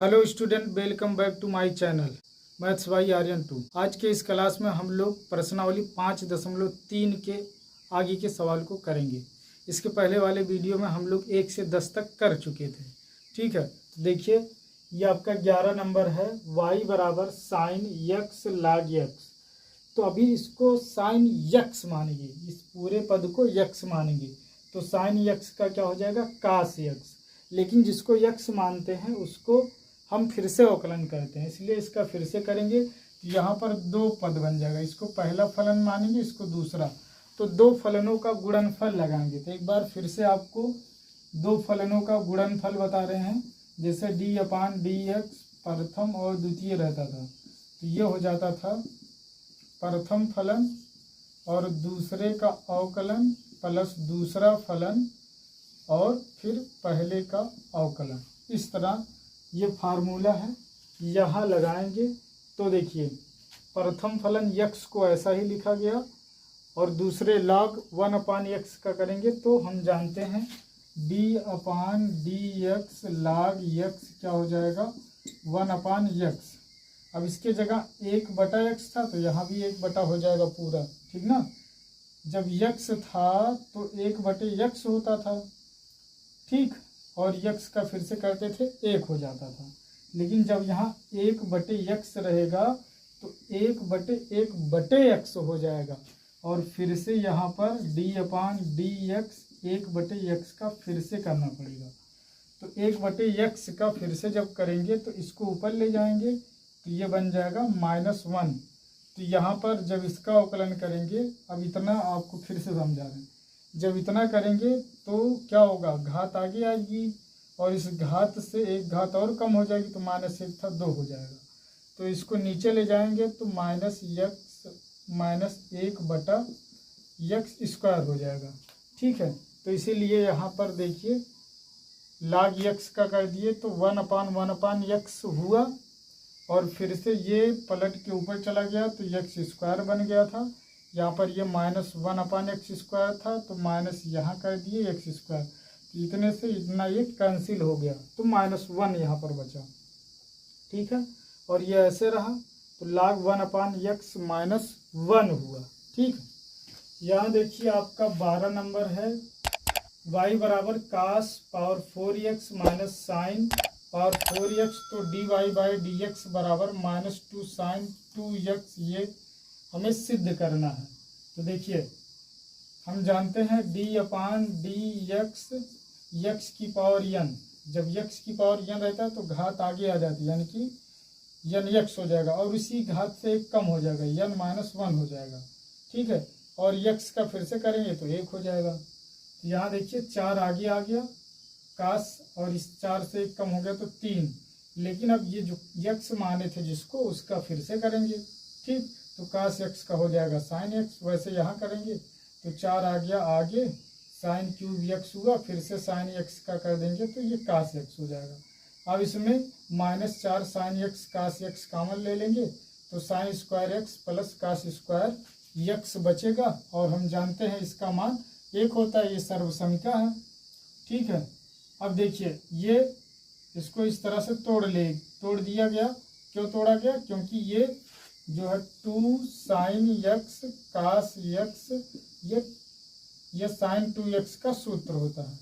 Hello student, welcome back to my channel maths by Aryan 2। आज के इस क्लास में हम लोग प्रश्नावली 5.3 के आगे के सवाल को करेंगे। इसके पहले वाले वीडियो में हम लोग 1 से 10 तक कर चुके थे। ठीक है, तो देखिए ये आपका 11 नंबर है, y बराबर साइन यक्स लाग यक्स। तो अभी इसको साइन यक्स मानेंगे, इस पूरे पद को यक्स मानेंगे, तो साइन यक्स का क्या हो जाएगा, कास यक्स। लेकिन जिसको यक्स मानते हैं उसको हम फिर से अवकलन करते हैं, इसलिए इसका फिर से करेंगे। यहाँ पर दो पद बन जाएगा, इसको पहला फलन मानेंगे, इसको दूसरा। तो दो फलनों का गुणनफल लगाएंगे। तो एक बार फिर से आपको दो फलनों का गुणनफल बता रहे हैं। जैसे d/dx प्रथम और द्वितीय रहता था, तो ये हो जाता था प्रथम फलन और दूसरे का अवकलन प्लस दूसरा फलन और फिर पहले का अवकलन। इस तरह ये फार्मूला है, यहाँ लगाएंगे। तो देखिए प्रथम फलन यक्स को ऐसा ही लिखा गया और दूसरे log 1/x का करेंगे, तो हम जानते हैं d/dx log x क्या हो जाएगा, 1/x। अब इसके जगह 1/x था तो यहाँ भी 1 हो जाएगा पूरा, ठीक ना। जब यक्स था तो 1/x होता था, ठीक, और यक्स का फिर से करते थे 1 हो जाता था। लेकिन जब यहाँ 1/x रहेगा तो 1/1/x हो जाएगा और फिर से यहाँ पर d/dx 1/x का फिर से करना पड़ेगा। तो 1/x का फिर से जब करेंगे तो इसको ऊपर ले जाएंगे तो ये बन जाएगा -1। तो यहाँ पर जब इसका अवकलन करेंगे, अब इतना आपको फिर से समझा रहे हैं, जब इतना करेंगे तो क्या होगा, घात आगे आएगी और इस घात से एक घात और कम हो जाएगी, तो -1 था 2 हो जाएगा। तो इसको नीचे ले जाएंगे तो -1/x² हो जाएगा, ठीक है। तो इसीलिए यहाँ पर देखिए log x का कर दिए तो 1/1/x हुआ और फिर से ये पलट के ऊपर चला गया तो x² बन गया था। यहाँ पर ये -1/x² था तो माइनस यहाँ कर दिए x², तो इतने से इतना ये कैंसिल हो गया तो -1 यहाँ पर बचा, ठीक है। और ये ऐसे रहा तो log 1/x -1 हुआ, ठीक है। यहाँ देखिए आपका 12 नंबर है, y बराबर cos power 4x minus sine power 4x, तो dy/dx बराबर -2 साइन 2x, ये हमें सिद्ध करना है। तो देखिए हम जानते हैं d/dx x की पावर n, जब x की पावर n रहता है तो घात आगे आ जाती है, यानी कि n(x) हो जाएगा और उसी घात से एक कम हो जाएगा, n-1 हो जाएगा, ठीक है। और x का फिर से करेंगे तो 1 हो जाएगा। तो यहाँ देखिए 4 आगे आ गया कास और इस 4 से एक कम हो गया तो 3। लेकिन अब ये जो x माने थे जिसको, उसका फिर से करेंगे, ठीक। तो कास x का हो जाएगा साइन x। वैसे यहाँ करेंगे तो 4 आ गया आगे, साइन क्यूब x हुआ, फिर से साइन x का कर देंगे तो ये कास x हो जाएगा। अब इसमें -4 sine x cos x common ले लेंगे तो sine square x plus cos square x बचेगा और हम जानते हैं इसका मान 1 होता है, ये सर्वसमिका है, ठीक है। अब देखिए ये इसको इस तरह से तोड़ दिया गया। क्यों तोड़ा गया, क्योंकि ये जो है 2 साइन x कास x, ये साइन 2x का सूत्र होता है,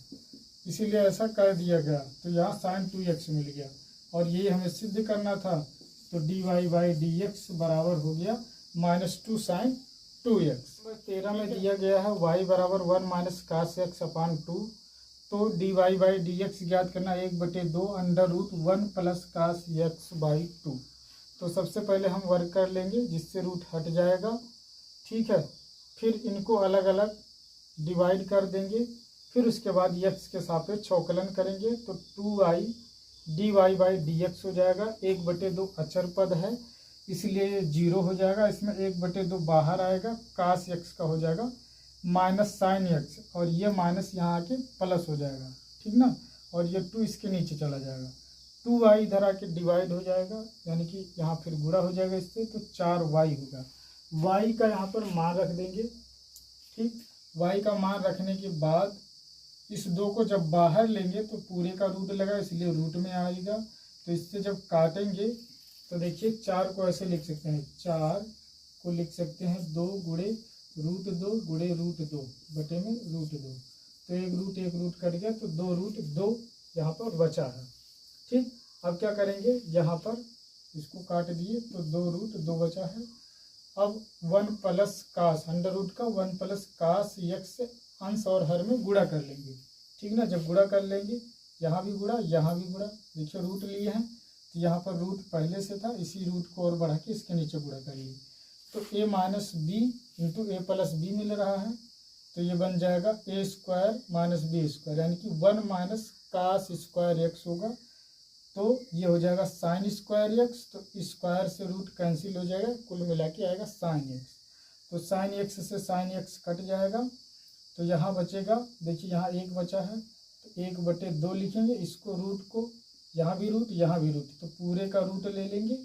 इसीलिए ऐसा कर दिया गया। तो यहाँ साइन 2x मिल गया और ये हमें सिद्ध करना था, तो dy/dx बराबर हो गया -2 साइन 2x। 13 में दिया गया है y बराबर 1 - cos x/2, तो dy/dx ज्ञात करना 1/2 √1 + cos x/2। तो सबसे पहले हम वर्ग कर लेंगे जिससे रूट हट जाएगा, ठीक है। फिर इनको अलग अलग डिवाइड कर देंगे, फिर उसके बाद x के सापेक्ष अवकलन करेंगे तो 2i dy/dx हो जाएगा। 1/2 अचर पद है इसलिए 0 हो जाएगा, इसमें 1/2 बाहर आएगा, cos x का हो जाएगा माइनस साइन x और ये माइनस यहाँ आके प्लस हो जाएगा, ठीक ना। और ये 2 इसके नीचे चला जाएगा, 2i इधर आके डिवाइड हो जाएगा, यानी कि यहाँ फिर गुणा हो जाएगा इससे, तो 4y होगा। y का यहाँ पर मान रख देंगे, ठीक। y का मान रखने के बाद इस 2 को जब बाहर लेंगे तो पूरे का रूट लगा, इसलिए रूट में आएगा। तो इससे जब काटेंगे तो देखिए 4 को ऐसे लिख सकते हैं, 4 को लिख सकते हैं 2 गुणे √2 गुणे √2 बटे में √2। तो एक रूट कट गया तो 2√2 यहाँ पर बचा है। ठीक, अब क्या करेंगे, यहाँ पर इसको काट दिए तो 2√2 बचा है। अब 1 प्लस कास अंडर रूट का 1 प्लस कास x अंश और हर में गुणा कर लेंगे। ठीक ना, जब गुणा कर लेंगे यहाँ भी गुणा यहाँ भी गुणा, देखिए रूट लिए हैं तो यहाँ पर रूट पहले से था, इसी रूट को और बढ़ा के इसके नीचे गुणा कर लिए तो a minus B into A plus B मिल रहा है। तो ये बन जाएगा a square minus B square, यानी कि 1 माइनस कास स्क्वायर एक्स होगा। तो ये हो जाएगा साइन स्क्वायर एक्स, तो स्क्वायर से रूट कैंसिल हो जाएगा, कुल मिला के आएगा साइन एक्स। तो साइन एक्स से साइन एक्स कट जाएगा तो यहाँ बचेगा, देखिए यहाँ 1 बचा है तो 1/2 लिखेंगे, इसको रूट को यहाँ भी रूट तो पूरे का रूट ले लेंगे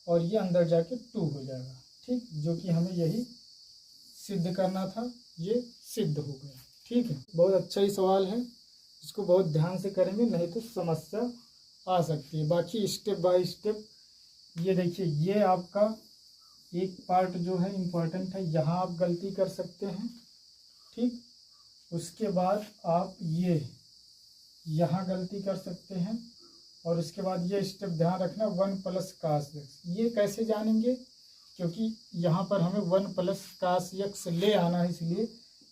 और ये अंदर जाके 2 हो जाएगा। ठीक, जो कि हमें यही सिद्ध करना था, ये सिद्ध हो गया। ठीक है, बहुत अच्छा ही सवाल है, इसको बहुत ध्यान से करेंगे नहीं तो समस्या आ सकती है। बाकी स्टेप बाय स्टेप ये देखिए, ये आपका एक पार्ट जो है इम्पोर्टेंट है, यहाँ आप गलती कर सकते हैं। ठीक, उसके बाद आप ये यहाँ गलती कर सकते हैं और उसके बाद ये स्टेप ध्यान रखना 1 प्लस कास एक्स। ये कैसे जानेंगे, क्योंकि यहाँ पर हमें 1 प्लस कास एक्स ले आना है, इसलिए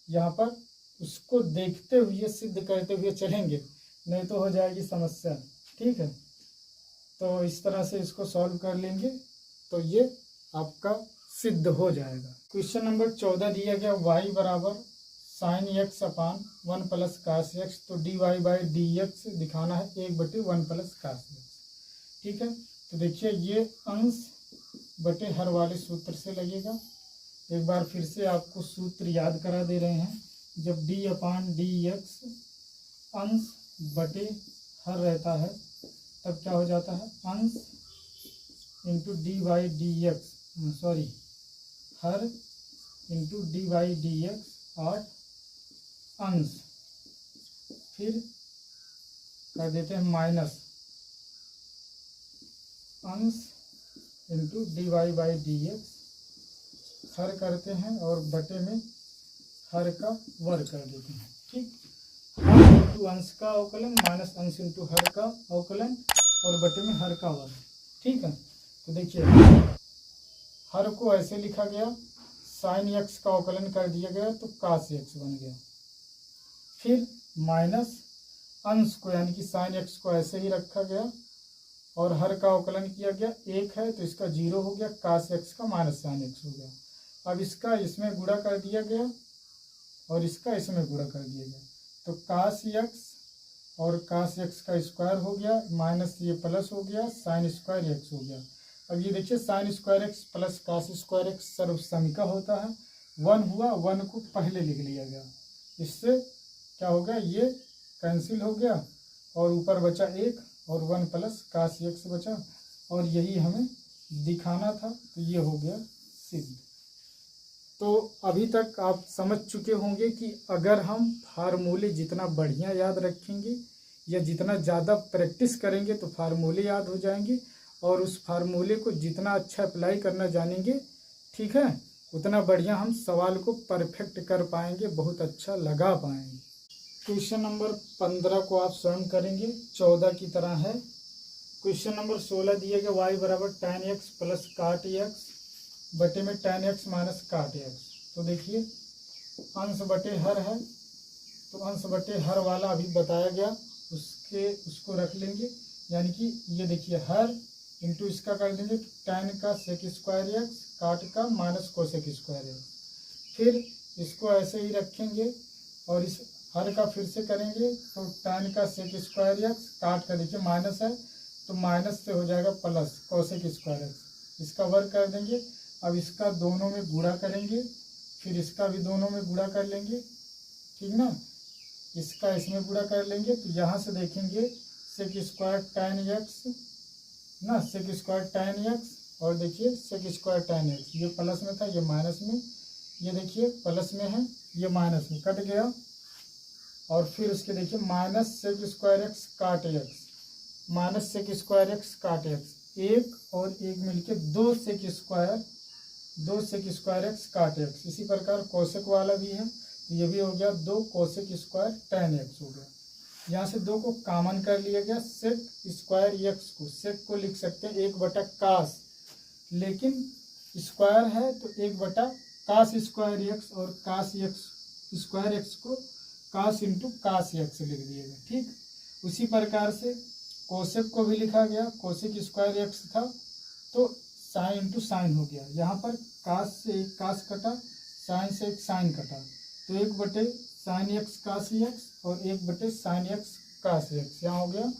यहाँ पर उसको देखते हुए सिद्ध करते हुए चलेंगे, नहीं तो हो जाएगी समस्या। ठीक है, तो इस तरह से इसको सॉल्व कर लेंगे तो ये आपका सिद्ध हो जाएगा। क्वेश्चन नंबर 14 दिया गया y बराबर साइन एक्स अपान 1 प्लस कास एक्स, तो dy/dx दिखाना है 1/1 प्लस कास एक्स। ठीक है, तो देखिए ये अंश बटे हर वाले सूत्र से लगेगा। एक बार फिर से आपको सूत्र याद करा दे रहे हैं, जब d/dx अंश बटे हर रहता है तब क्या हो जाता है, अंश इंटू dy/dx, सॉरी हर इंटू dy/dx और अंश, फिर कर देते हैं माइनस अंश इंटू dy/dx, हर करते हैं और बटे में हर का वर्ग कर देते हैं। ठीक, हर इंटू अंश का अवकलन माइनस अंश इंटू हर का अवकलन और बटे में हर का वर्ग। ठीक है, तो देखिए हर को ऐसे लिखा गया, साइन एक्स का अवकलन कर दिया गया तो कास एक्स बन गया, फिर माइनस अंश को यानी कि साइन एक्स को ऐसे ही रखा गया और हर का अवकलन किया गया, 1 है तो इसका 0 हो गया, कास एक्स का माइनस साइन एक्स हो गया। अब इसका इसमें गुणा कर दिया गया और इसका इसमें गुणा कर दिया गया, तो कास एक्स और कास एक्स का स्क्वायर हो गया, माइनस ये प्लस हो गया, साइन स्क्वायर एक्स हो गया। अब ये देखिए sine square X plus cos square X सर्वसमिका होता है, 1 हुआ, 1 को पहले लिख लिया गया, इससे क्या हो गया, ये कैंसिल हो गया और ऊपर बचा 1 और 1 प्लस कास एक्स बचा, और यही हमें दिखाना था, तो ये हो गया सिद्ध। तो अभी तक आप समझ चुके होंगे कि अगर हम फार्मूले जितना बढ़िया याद रखेंगे या जितना ज़्यादा प्रैक्टिस करेंगे तो फार्मूले याद हो जाएंगे, और उस फार्मूले को जितना अच्छा अप्लाई करना जानेंगे, ठीक है, उतना बढ़िया हम सवाल को परफेक्ट कर पाएंगे, बहुत अच्छा लगा पाएंगे। क्वेश्चन नंबर 15 को आप स्वयं करेंगे, 14 की तरह है। क्वेश्चन नंबर 16 दिए गए y बराबर tan x प्लस काट x बटे में tan x माइनस काट x। तो देखिए अंश बटे हर है, तो अंश बटे हर वाला अभी बताया गया, उसको रख लेंगे, यानी कि ये देखिए हर इंटू इसका कर देंगे tan का सेक स्क्वायर एक्स, काट का माइनस कोसेक स्क्वायर एक्स, फिर इसको ऐसे ही रखेंगे और इस हर का फिर से करेंगे, तो tan का सेक स्क्वायर एक्स, काट का देखिए माइनस है तो माइनस से हो जाएगा प्लस कोसेक स्क्वायर एक्स, इसका वर्ग कर देंगे। अब इसका दोनों में गुणा करेंगे, फिर इसका भी दोनों में गुणा कर लेंगे, ठीक ना, इसका इसमें गुणा कर लेंगे, तो यहाँ से देखेंगे सेक स्क्वायर tan एक्स ना, सेक स्क्वायर tan एक्स, और देखिए सेक स्क्वायर tan एक्स, ये प्लस में था ये माइनस में, ये देखिए प्लस में है ये माइनस में, कट गया। और फिर उसके देखिए minus sec square x cot x, minus sec square x cot x, एक और एक मिलके दो sec square x cot x. इसी प्रकार कोसेक वाला भी है, तो ये भी हो गया 2 कोसेक स्क्वायर टेन एक्स हो गया। यहाँ से 2 को कॉमन कर लिया गया, सेक स्क्वायर एक्स को, सेक को लिख सकते हैं 1/कास, लेकिन स्क्वायर है तो 1/कास स्क्वायर एक्स, और कास एक्स स्क्वायर एक्स को कास इंटू कास एक्स लिख दिएगा। ठीक, उसी प्रकार से कोसेक को भी लिखा गया, कोसेक स्क्वायर एक्स था तो साइन इंटू साइन हो गया। यहाँ पर कास से एक कास कटा, साइन से एक साइन कटा, तो 1/साइन एक्स कास एक्स और 1/साइन एक्स कास एक्स यहाँ हो गया।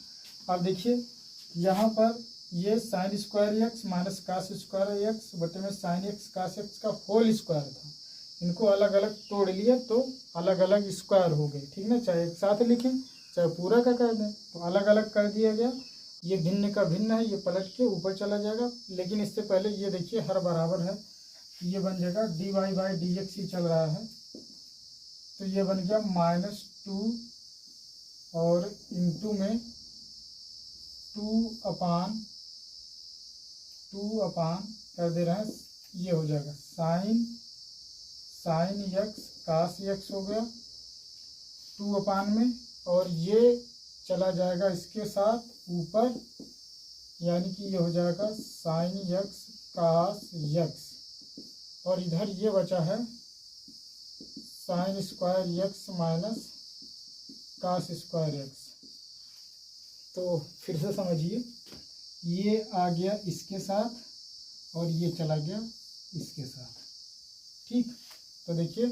अब देखिए यहाँ पर ये sine square x minus cos square x बटे में साइन एक्स कास एक्स का होल स्क्वायर था, इनको अलग अलग तोड़ लिए तो अलग अलग स्क्वायर हो गए। ठीक ना, चाहे एक साथ लिखें चाहे पूरा का कर दें, तो अलग अलग कर दिया गया। ये भिन्न का भिन्न है, ये पलट के ऊपर चला जाएगा, लेकिन इससे पहले ये देखिए हर बराबर है, ये बन जाएगा dy/dx ही चल रहा है, तो ये बन गया -2 और इंटू में 2 अपान कर दे रहे हैं, ये हो जाएगा साइन एक्स कास एक्स हो गया 2 अपान में, और ये चला जाएगा इसके साथ ऊपर, यानी कि ये हो जाएगा साइन एक्स कास एक्स, और इधर ये बचा है sine square x minus cos square x. तो फिर से समझिए, ये आ गया इसके साथ और ये चला गया इसके साथ। ठीक, तो देखिए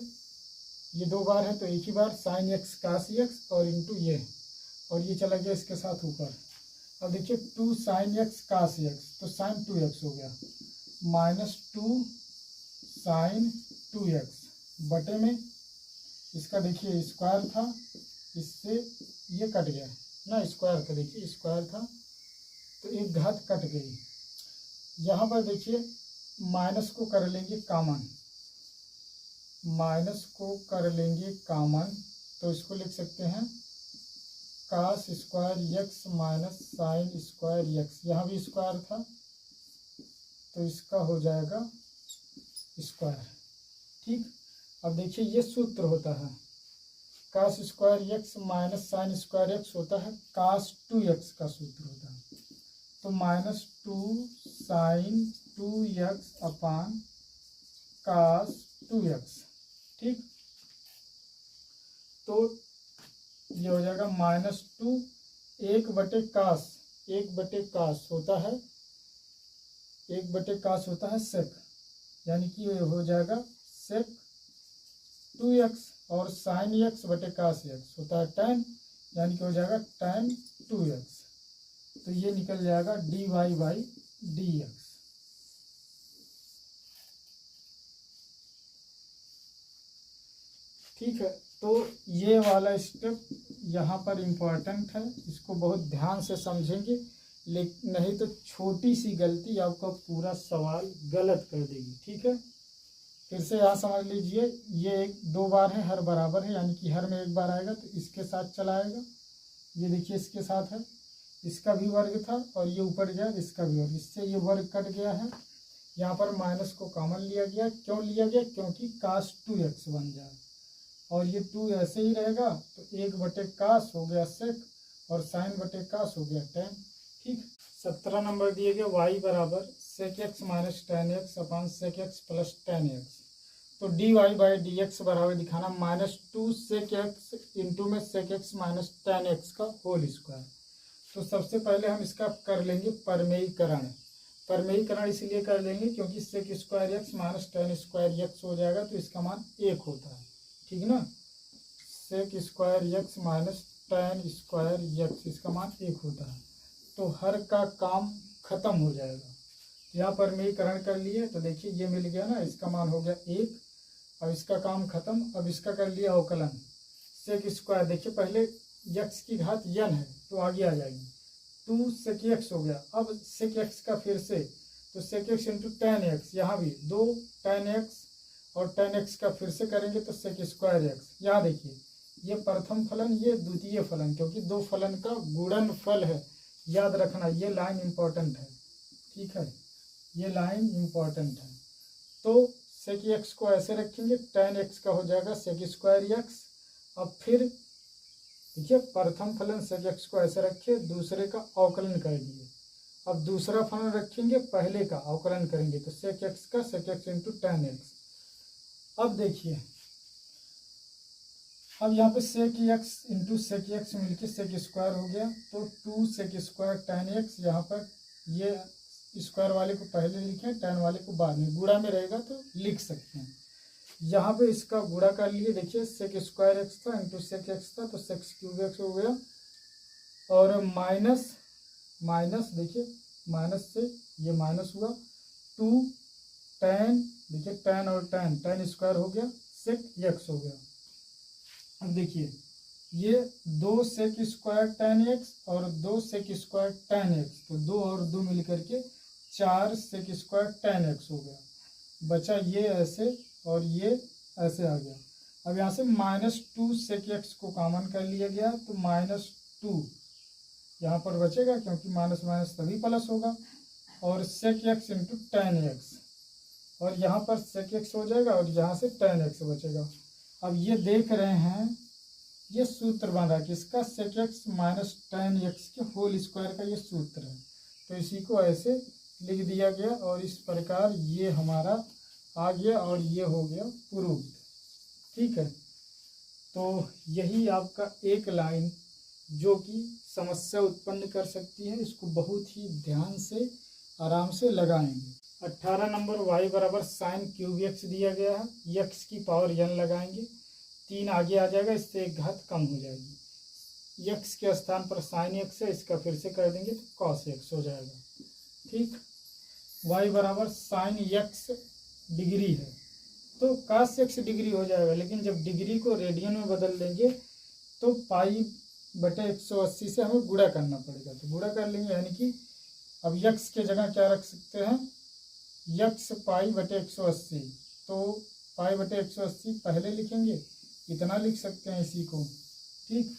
ये 2 बार है तो एक ही बार साइन एक्स कास एक्स और इंटू ये, और ये चला गया इसके साथ ऊपर। अब देखिए 2 साइन एक्स कास एक्स, तो साइन 2x हो गया, -2 साइन 2x बटे में इसका देखिए स्क्वायर था, इससे ये कट गया ना, स्क्वायर था, देखिए स्क्वायर था तो एक घात कट गई। यहाँ पर देखिए माइनस को कर लेंगे कॉमन, तो इसको लिख सकते हैं cos square x minus sine square x, यहाँ भी स्क्वायर था तो इसका हो जाएगा स्क्वायर। ठीक, अब देखिए ये सूत्र होता है cos square x minus sine square x होता है कास 2x का सूत्र होता है, तो -2 साइन 2x अपान कास 2x। ठीक, तो ये हो जाएगा -2 1/कास होता है, 1/कास होता है सेक, यानी कि ये हो जाएगा सेक 2x, और साइन x बटे कास x होता है tan, यानी कि हो जाएगा tan 2x, तो ये निकल जाएगा dy/dx। ठीक है, तो ये वाला स्टेप यहाँ पर इम्पोर्टेंट है, इसको बहुत ध्यान से समझेंगे, लेकिन नहीं तो छोटी सी गलती आपका पूरा सवाल गलत कर देगी। ठीक है, फिर से यहाँ समझ लीजिए, ये 2 बार है, हर बराबर है, यानी कि हर में 1 बार आएगा तो इसके साथ चला आएगा। ये देखिए इसके साथ है, इसका भी वर्ग था और ये ऊपर गया इसका भी वर्ग, इससे ये वर्ग कट गया है। यहाँ पर माइनस को कॉमन लिया गया, क्यों लिया गया? क्योंकि कास 2x बन जाए, और ये 2 ऐसे ही रहेगा तो 1/कास हो गया सेक, और साइन बटे कास हो गया tan। ठीक, 17 नंबर दिए गए y बराबर sec x minus tan x upon sec x plus tan x, तो dy/dx बराबर दिखाना -2 सेक एक्स इंटू में sec x minus tan x का होल स्क्वायर। तो सबसे पहले हम इसका कर लेंगे परमेयीकरण। परमेयीकरण इसलिए कर लेंगे क्योंकि sec square x minus tan square x हो जाएगा तो इसका मान 1 होता है। ठीक ना, sec square x minus tan square x इसका मान 1 होता है, तो हर का काम खत्म हो जाएगा। यहाँ पर परमेयीकरण कर लिए तो देखिए ये मिल गया ना, इसका मान हो गया 1, अब इसका काम खत्म। अब इसका कर लिया अवकलन, सेक स्क्वायर, देखिए पहले x की घात n है तो आगे आ जाएगी, 2 सेक एक्स हो गया। अब सेक एक्स का फिर से, तो sec x into tan x, यहाँ भी 2 tan एक्स, और tan एक्स का फिर से करेंगे तो सेक स्क्वायर एक्स। यहाँ देखिए ये प्रथम फलन, ये द्वितीय फलन, क्योंकि 2 फलन का गुणनफल है, याद रखना, ये लाइन इम्पोर्टेंट है, ठीक है, ये लाइन इम्पोर्टेंट है। तो सेक एक्स को ऐसे रखेंगे, tan x का हो जाएगा सेक स्क्वायर एक्स। अब फिर देखिए प्रथम फलन सेक एक्स को ऐसे रखे, दूसरे का अवकलन कर दिए। अब दूसरा फलन रखेंगे, पहले का अवकलन करेंगे, तो सेक एक्स का sec x into tan x। अब देखिए, अब यहाँ पे sec x into sec x मिलके सेक स्क्वायर हो गया, तो 2 सेक स्क्वायर tan x, यहाँ पर ये स्क्वायर वाले को पहले लिखें, tan वाले को बाद में, गुणा में रहेगा तो लिख सकते हैं। यहाँ पे इसका गुणा कर लिए, देखिए सेक स्क्वायर एक्स था इंटू सेक एक्स था, तो सेक क्यूब एक्स हो गया, और माइनस माइनस, देखिए माइनस से ये माइनस हुआ, 2 tan, देखिए tan और tan स्क्वायर हो गया, सेक एक्स हो गया। अब देखिए ये 2 सेक स्क्वायर tan x और 2 सेक स्क्वायर tan x, तो 2 और 2 मिलकर के 4 सेक स्क्वायर tan x हो गया। बचा ये ऐसे और ये ऐसे आ गया। अब यहाँ से -2 सेक एक्स को कॉमन कर लिया गया, तो -2 यहाँ पर बचेगा, क्योंकि माइनस माइनस तभी प्लस होगा, और sec x into tan x, और यहाँ पर सेक एक्स हो जाएगा और यहाँ से tan x बचेगा। अब ये देख रहे हैं, ये सूत्र बन रहा है किसका, sec x minus tan x के होल स्क्वायर का ये सूत्र है, तो इसी को ऐसे लिख दिया गया, और इस प्रकार ये हमारा आ गया, और ये हो गया प्रूव्ड, ठीक है। तो यही आपका एक लाइन जो कि समस्या उत्पन्न कर सकती है, इसको बहुत ही ध्यान से आराम से लगाएंगे। 18 नंबर y बराबर साइन क्यूब एक्स दिया गया है, x की पावर n लगाएंगे, 3 आगे आ जाएगा, इससे एक घात कम हो जाएगी, x के स्थान पर साइन x है, इसका फिर से कर देंगे तो कॉस x हो जाएगा, ठीक। y बराबर साइन x डिग्री है, तो कॉस x डिग्री हो जाएगा, लेकिन जब डिग्री को रेडियन में बदल देंगे तो पाई/180 से हमें गुणा करना पड़ेगा, तो गुणा कर लेंगे, यानी कि अब x के जगह क्या रख सकते हैं, x पाई/180, तो पाई/180 पहले लिखेंगे, इतना लिख सकते हैं इसी को, ठीक।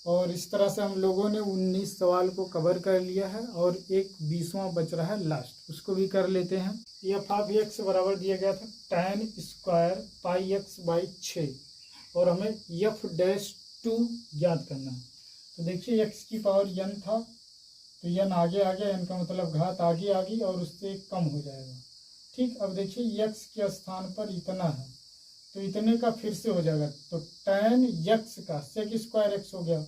और इस तरह से हम लोगों ने 19 सवाल को कवर कर लिया है, और एक 20वां बच रहा है लास्ट, उसको भी कर लेते हैं। एफ ऑफ एक्स बराबर दिया गया था tan square pi x by 6, और हमें f'2 ज्ञात करना है। तो देखिए x की पावर n था, तो n आगे आ गया, n का मतलब घात आगे आ गई, और उससे कम हो जाएगा, ठीक। अब देखिए x के स्थान पर इतना है, तो इतने का फिर से हो जाएगा, तो tan x का सेक स्क्वायर x हो गया।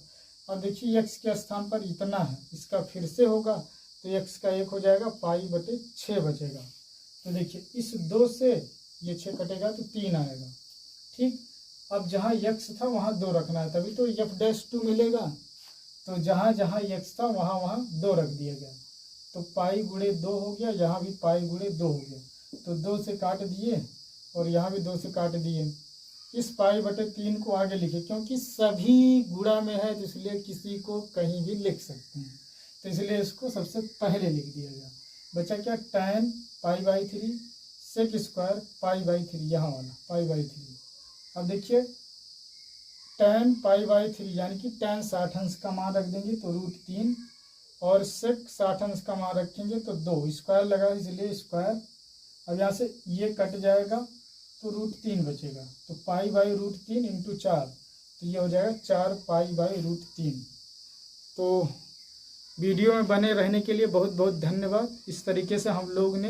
अब देखिए x के स्थान पर इतना है, इसका फिर से होगा, तो x का 1 हो जाएगा, पाई/6 बचेगा। तो देखिए इस 2 से ये 6 कटेगा तो 3 आएगा, ठीक। अब जहाँ x था वहाँ 2 रखना है, तभी तो f'2 मिलेगा, तो जहाँ जहाँ x था वहाँ वहाँ 2 रख दिया गया, तो पाई/2 हो गया, यहाँ भी पाई/2 हो गया, तो 2 से काट दिए, और यहाँ भी 2 से काट दिए। इस पाई/3 को आगे लिखे, क्योंकि सभी गुणा में है, तो इसलिए किसी को कहीं भी लिख सकते हैं, तो इसलिए इसको सबसे पहले लिख दिया गया। बचा क्या, tan पाई/3 सेक स्क्वायर पाई/3, यहाँ वाला पाई/3। अब देखिए tan पाई/3 यानी कि tan 60 अंश का मान रख देंगे तो √3, और सेक 60 अंश का मान रखेंगे तो 2, स्क्वायर लगा इसलिए स्क्वायर। अब यहाँ से ये कट जाएगा तो √3 बचेगा, तो पाई/√3 इंटू 4, तो ये हो जाएगा 4 पाई/√3। तो वीडियो में बने रहने के लिए बहुत बहुत धन्यवाद। इस तरीके से हम लोग ने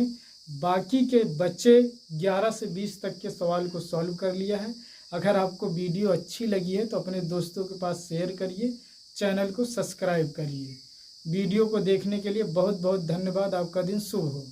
बाकी के बच्चे 11 से 20 तक के सवाल को सॉल्व कर लिया है। अगर आपको वीडियो अच्छी लगी है तो अपने दोस्तों के पास शेयर करिए, चैनल को सब्सक्राइब करिए। वीडियो को देखने के लिए बहुत बहुत धन्यवाद। आपका दिन शुभ हो।